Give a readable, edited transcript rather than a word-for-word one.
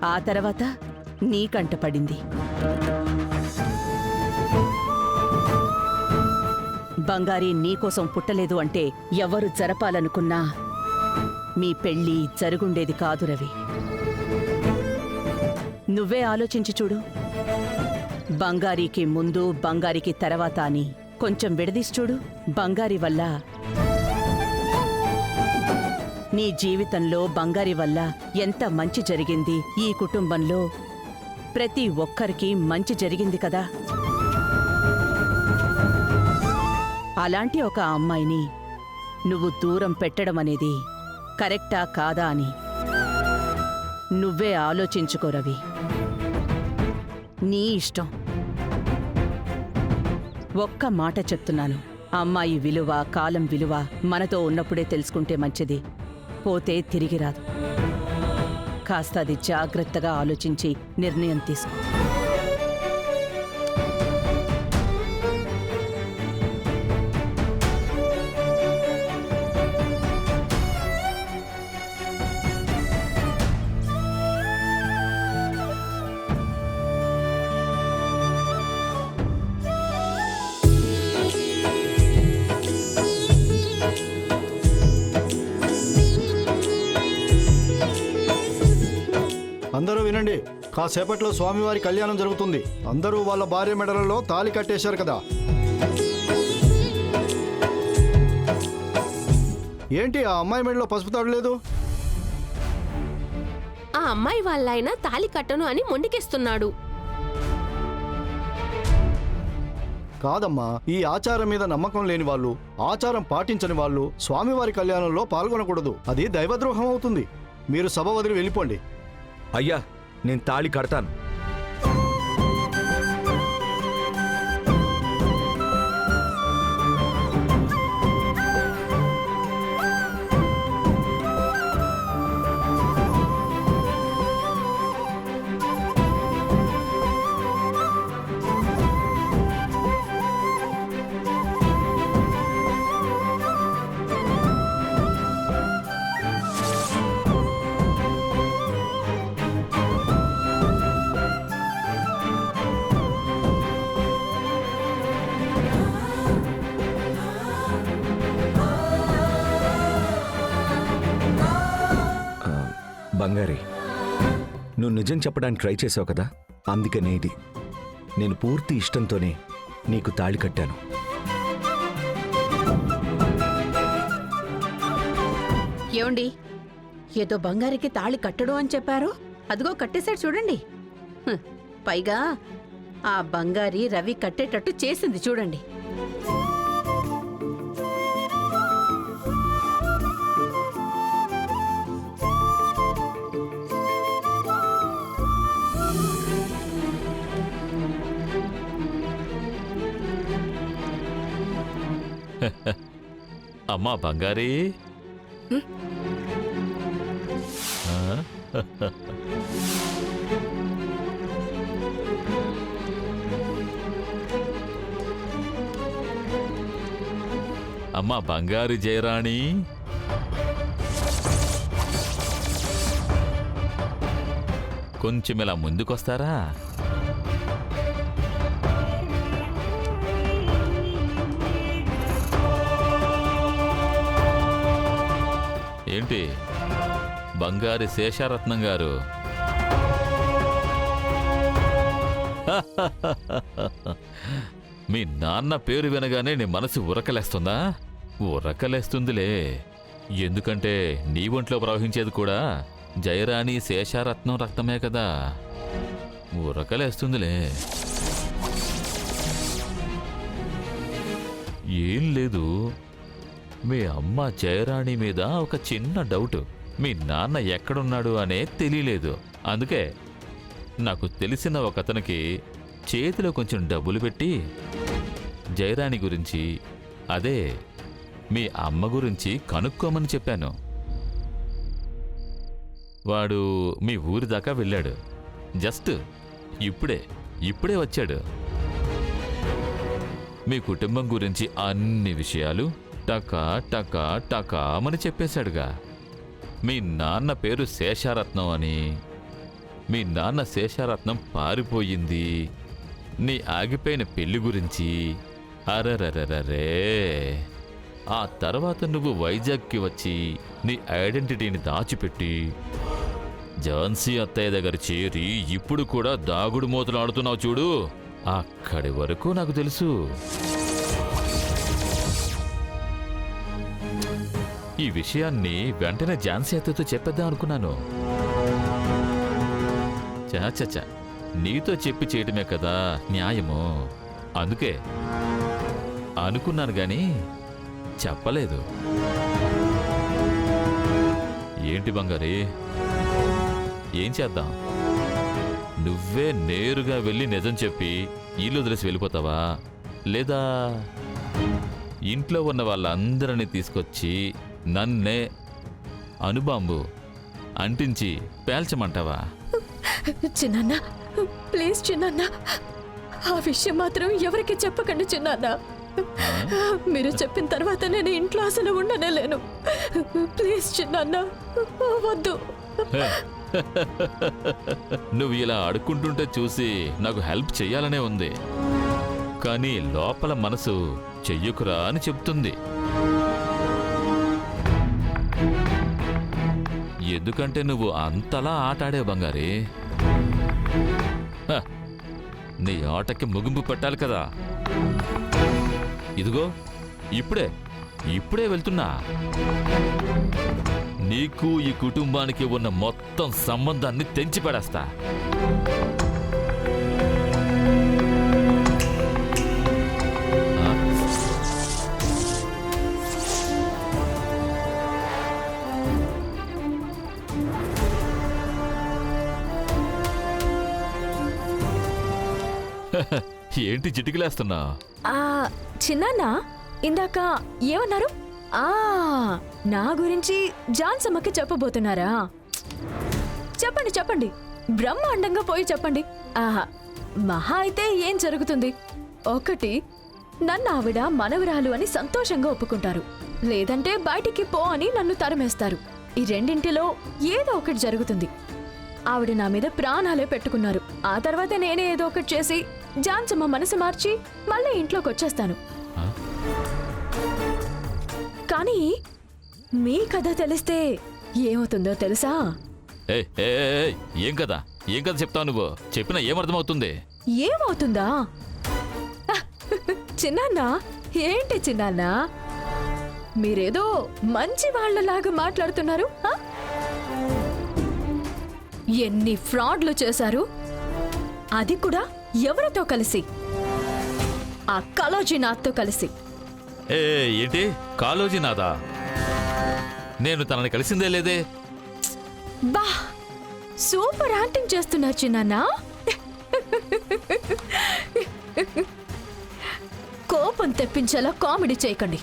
ఆ తర్వాత నీ కంట పడింది. బంగారి నీకోసం పుట్టలేదు అంటే ఎవరు జరపాలనుకున్నా మీ పెళ్ళి జరుగుండేది కాదు రవి. నువ్వే ఆలోచించి చూడు. బంగారికి ముందు బంగారికి తర్వాత అని కొంచెం విడదీసి చూడు. బంగారి వల్ల, నీ జీవితంలో బంగారి వల్ల ఎంత మంచి జరిగింది. ఈ కుటుంబంలో ప్రతి ఒక్కరికి మంచి జరిగింది కదా. అలాంటి ఒక అమ్మాయిని నువ్వు దూరం పెట్టడం అనేది కరెక్టా కాదా అని నువ్వే ఆలోచించుకో రవి. నీ ఇష్టం. ఒక్క మాట చెప్తున్నాను, అమ్మాయి విలువ, కాలం విలువ మనతో ఉన్నప్పుడే తెలుసుకుంటే మంచిది. పోతే తిరిగి రాదు. కాస్త అది జాగ్రత్తగా ఆలోచించి నిర్ణయం తీసుకో. అందరూ వినండి. కాసేపట్లో స్వామివారి కళ్యాణం జరుగుతుంది. అందరూ వాళ్ళ భార్య మెడలలో తాళి కట్టేశారు కదా. ఏంటి ఆ అమ్మాయి మెడలో పసుపు తాడు లేదు? ఆ అమ్మాయి వాళ్ళైన తాళి కట్టను అని మొండికేస్తున్నాడు. కాదమ్మా, ఈ ఆచారం మీద నమ్మకం లేని వాళ్ళు, ఆచారం పాటించని వాళ్ళు స్వామివారి కళ్యాణంలో పాల్గొనకూడదు. అది దైవద్రోహం అవుతుంది. మీరు సభ వదిలి వెళ్ళిపోండి. అయ్యా, నేను తాళి కడతాను. బంగారి, నువ్వు నిజం చెప్పడానికి ట్రై చేసావు కదా, అందుకనే ఇది. నేను పూర్తి ఇష్టంతోనే నీకు తాళి కట్టాను. ఏమండి, ఏదో బంగారికి తాళి కట్టడు అని చెప్పారు, అదిగో కట్టేశాడు చూడండి. పైగా ఆ బంగారి రవి కట్టేటట్టు చేసింది చూడండి. అమ్మా బంగారీ, అమ్మా బంగారు జయరాణి, కొంచెం ఇలా ముందుకొస్తారా? ఏంటి బంగారి శేషారత్నం గారు, మీ నాన్న పేరు వినగానే నీ మనసు ఉరకలేస్తుందా? ఉరకలేస్తుందిలే. ఎందుకంటే నీ ఒంట్లో ప్రవహించేది కూడా జయరాణి శేషారత్నం రక్తమే కదా. ఉరకలేస్తుందిలే. ఏం లేదు, మీ అమ్మ జయరాణి మీద ఒక చిన్న డౌట్. మీ నాన్న ఎక్కడున్నాడు అనే తెలియలేదు. అందుకే నాకు తెలిసిన ఒకతనికి చేతిలో కొంచెం డబ్బులు పెట్టి జయరాణి గురించి, అదే మీ అమ్మ గురించి కనుక్కోమని చెప్పాను. వాడు మీ ఊరి దాకా వెళ్ళాడు. జస్ట్ ఇప్పుడే వచ్చాడు. మీ కుటుంబం గురించి అన్ని విషయాలు టకా టకా టకామని చెప్పేశాడుగా. మీ నాన్న పేరు శేషారత్నం అని, మీ నాన్న శేషారత్నం పారిపోయింది, నీ ఆగిపోయిన పెళ్లి గురించి. అరరరరే, ఆ తర్వాత నువ్వు వైజాగ్కి వచ్చి నీ ఐడెంటిటీని దాచిపెట్టి ఝాన్సీ అత్తయ్య దగ్గర చేరి ఇప్పుడు కూడా దాగుడు మూతలు ఆడుతున్నావు చూడు. అక్కడి వరకు నాకు తెలుసు. ఈ విషయాన్ని వెంటనే ఝాన్సీ అత్తయ్యతో చెప్పేద్దాం అనుకున్నాను. చాచా, నీతో చెప్పి చేయటమే కదా న్యాయము. అందుకే అనుకున్నాను గాని చెప్పలేదు. ఏంటి బంగారి, ఏం చేద్దాం? నువ్వే నేరుగా వెళ్ళి నిజం చెప్పి ఇల్లు వదిలేసి వెళ్ళిపోతావా, లేదా ఇంట్లో ఉన్న వాళ్ళందరినీ తీసుకొచ్చి నన్నే అణుబాంబు అంటించి పేల్చమంటావా? చిన్నాన్న, ప్లీజ్ చిన్నాన్న, ఆ విషయం మాత్రం ఎవరికి చెప్పకండి చిన్నాన్న. మీరు చెప్పిన తర్వాత నేను ఇంట్లో అసలు ఉండనే లేను. ప్లీజ్ చిన్నాన్న, వద్దు. నువ్వు ఇలా అడుక్కుంటుంటే చూసి నాకు హెల్ప్ చెయ్యాలనే ఉంది, కానీ లోపల మనసు చెయ్యకురా అని చెప్తుంది. ఎందుకంటే నువ్వు అంతలా ఆటాడే బంగారి. హ, నీ ఆటకి ముగింపు పెట్టాలి కదా. ఇదిగో ఇప్పుడే వెళ్తున్నా. నీకు ఈ కుటుంబానికి ఉన్న మొత్తం సంబంధాన్ని తెంచిపడేస్తా. ఏంటి చిటికలేస్తున్నా? చిన్నాన్న, ఇందాక ఏమన్నారు? నా గురించి జాన్సమ్మకి చెప్పబోతున్నారా? చెప్పండి చెప్పండి, బ్రహ్మాండంగా పోయి చెప్పండి. మహా అయితే ఏం జరుగుతుంది? ఒకటి, నన్ను ఆవిడ మనవరాలు అని సంతోషంగా ఒప్పుకుంటారు, లేదంటే బయటికి పో అని నన్ను తరిమేస్తారు. ఈ రెండింటిలో ఏదో ఒకటి జరుగుతుంది. ఆవిడ నా మీద ప్రాణాలే పెట్టుకున్నారు. ఆ తర్వాత నేనే ఏదో ఒకటి చేసి జాన్సమ్మ మనసు మార్చి మళ్ళీ ఇంట్లోకి వచ్చేస్తాను. కానీ మీ కథ తెలిస్తే ఏమవుతుందో తెలుసా? ఏం కథ చెప్తావు నువ్వు? చెప్పినా ఏమర్థమవుతుంది? ఏమవుతుందా? చిన్నాన్న, ఏంటి చిన్నాన్న, మీరేదో మంచి వాళ్ళలాగా మాట్లాడుతున్నారు. ఎన్ని ఫ్రాడ్లు చేశారు, అది కూడా ఎవరితో కలిసి? ఆ కాళోజీనాథ్తో కలిసి. ఏంటి కాళోజీనాథా? నేను తనని కలిసిందే లేదే. బా, సూపర్ యాక్టింగ్ చేస్తున్నారు చిన్నాన్న. కోపం తెప్పించేలా కామెడీ చేయకండి.